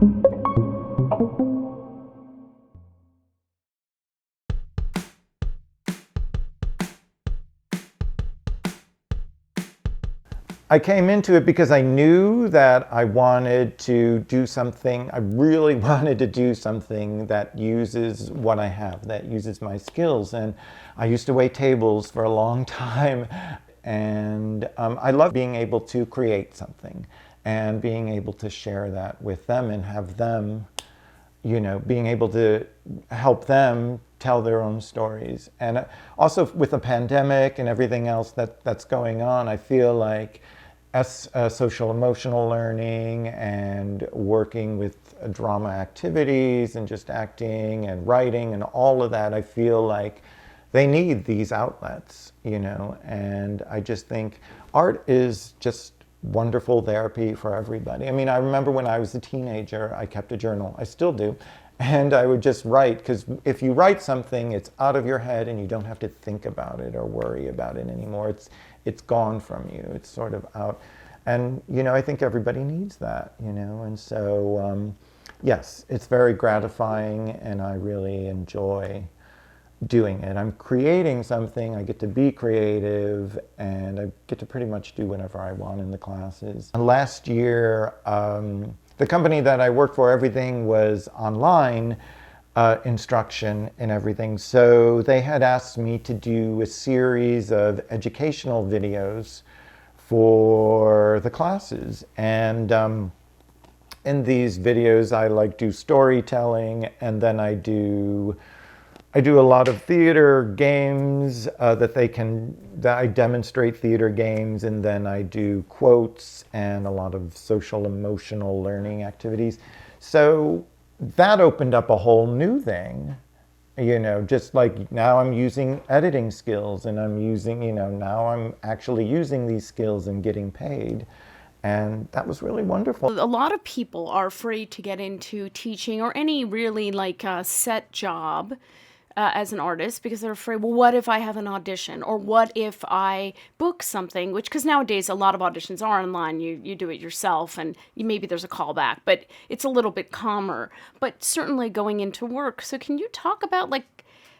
I came into it because I knew that I wanted to do something, I really wanted to do something that uses what I have, that uses my skills. And I used to wait tables for a long time, and I love being able to create something and being able to share that with them and have them, being able to help them tell their own stories. And also with the pandemic and everything else that's going on, I feel like social emotional learning and working with drama activities and just acting and writing and all of that, I feel like they need these outlets, and I just think art is just wonderful therapy for everybody. I mean, I remember when I was a teenager, I kept a journal. I still do. And I would just write, because if you write something, it's out of your head and you don't have to think about it or worry about it anymore. It's gone from you. It's sort of out. And, I think everybody needs that, And so, yes, it's very gratifying and I really enjoy doing it. I'm creating something, I get to be creative, and I get to pretty much do whatever I want in the classes. And last year, the company that I worked for, everything was online instruction and everything. So they had asked me to do a series of educational videos for the classes. And in these videos, I do storytelling, and then I do a lot of theater games that I demonstrate theater games, and then I do quotes and a lot of social emotional learning activities. So that opened up a whole new thing, just like now I'm using editing skills and I'm using, now I'm actually using these skills and getting paid. And that was really wonderful. A lot of people are afraid to get into teaching or any really set job as an artist because they're afraid, well, what if I have an audition? Or what if I book something? Because nowadays a lot of auditions are online. You do it yourself and maybe there's a callback, but it's a little bit calmer. But certainly going into work. So can you talk about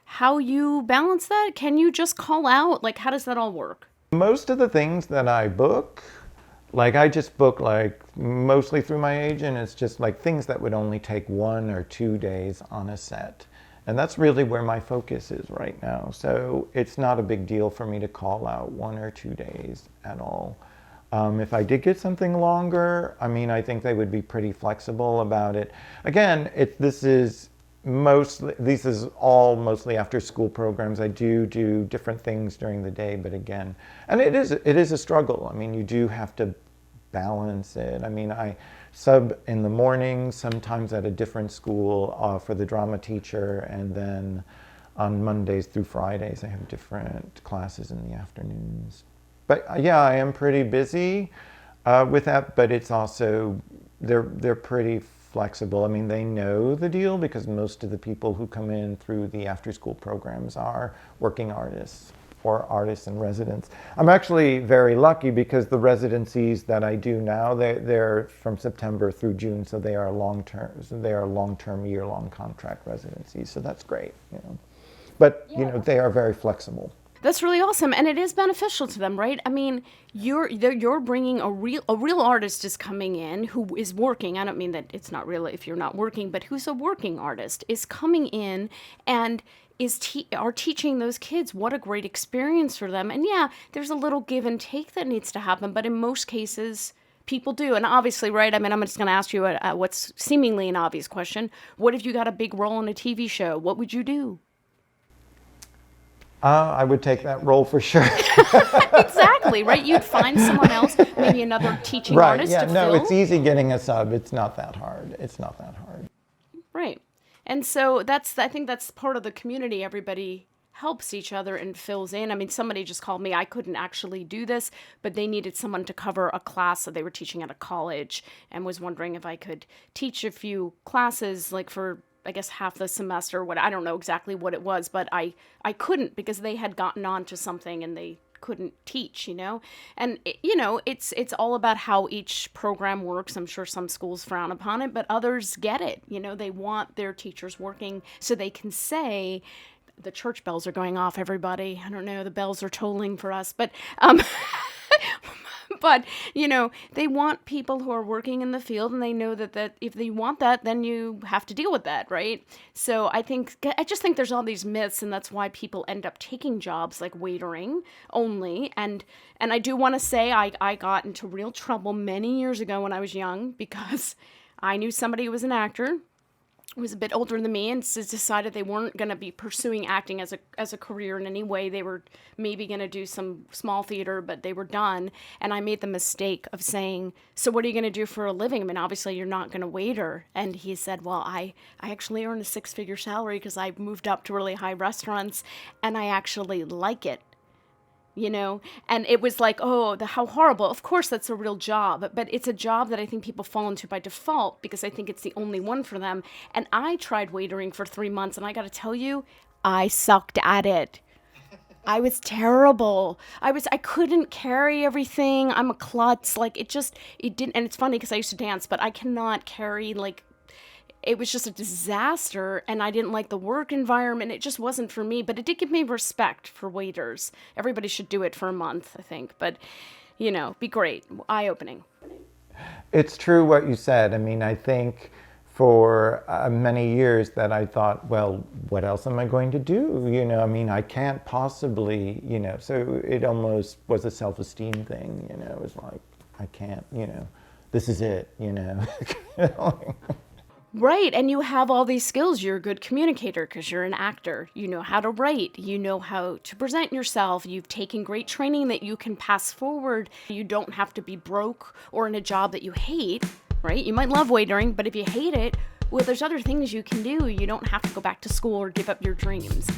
how you balance that? Can you just call out? How does that all work? Most of the things that I book, I just book mostly through my agent. It's just things that would only take 1 or 2 days on a set. And that's really where my focus is right now. So it's not a big deal for me to call out 1 or 2 days at all. If I did get something longer, I think they would be pretty flexible about it. Again, this is all mostly after school programs. I do different things during the day, but again, and it is a struggle. You do have to balance it. I sub in the morning, sometimes at a different school for the drama teacher, and then on Mondays through Fridays I have different classes in the afternoons. But yeah, I am pretty busy with that, but it's also, they're pretty flexible. They know the deal because most of the people who come in through the after-school programs are working artists or artists in residence. I'm actually very lucky because the residencies that I do now, they're from September through June, so they are long-term. So they are long-term, year-long contract residencies. So that's great, But they are very flexible. That's really awesome, and it is beneficial to them, right? You're bringing a real artist is coming in who is working. I don't mean that it's not real if you're not working, but who's a working artist is coming in and are teaching those kids. What a great experience for them. And yeah, there's a little give and take that needs to happen, but in most cases, people do. And obviously, right, I'm just going to ask you what's seemingly an obvious question. What if you got a big role in a TV show? What would you do? I would take that role for sure. Exactly, right? You'd find someone else, maybe another teaching artist to fill. No, it's easy getting a sub. It's not that hard. Right. And so I think that's part of the community. Everybody helps each other and fills in. Somebody just called me. I couldn't actually do this, but they needed someone to cover a class that they were teaching at a college and was wondering if I could teach a few classes, for, I guess, half the semester. I don't know exactly what it was, but I couldn't because they had gotten on to something and they couldn't teach, you know? And, it's all about how each program works. I'm sure some schools frown upon it, but others get it. You know, they want their teachers working so they can say, the church bells are going off, everybody. I don't know, the bells are tolling for us, but but they want people who are working in the field, and they know that if they want that, then you have to deal with that, right? So I just think there's all these myths, and that's why people end up taking jobs like waitering only. And I do want to say I got into real trouble many years ago when I was young, because I knew somebody who was an actor, was a bit older than me, and decided they weren't going to be pursuing acting as a career in any way. They were maybe going to do some small theater, but they were done. And I made the mistake of saying, so what are you going to do for a living? I mean, obviously you're not going to waiter. And he said, well, I actually earn a 6-figure salary because I moved up to really high restaurants, and I actually like it. And it was like, oh, how horrible. Of course, that's a real job, but it's a job that I think people fall into by default because I think it's the only one for them. And I tried waitering for 3 months, and I got to tell you, I sucked at it. I was terrible. I couldn't carry everything. I'm a klutz. Like, it didn't, and it's funny because I used to dance, but I cannot carry, like, it was just a disaster, and I didn't like the work environment. It just wasn't for me, but it did give me respect for waiters. Everybody should do it for a month, I think, but, be great, eye-opening. It's true what you said. I mean, I think for many years that I thought, well, what else am I going to do? I mean, I can't possibly, so it almost was a self-esteem thing, it was like, I can't, this is it, Right, and you have all these skills. You're a good communicator because you're an actor. You know how to write. You know how to present yourself. You've taken great training that you can pass forward. You don't have to be broke or in a job that you hate, right? You might love waitering, but if you hate it, well, there's other things you can do. You don't have to go back to school or give up your dreams.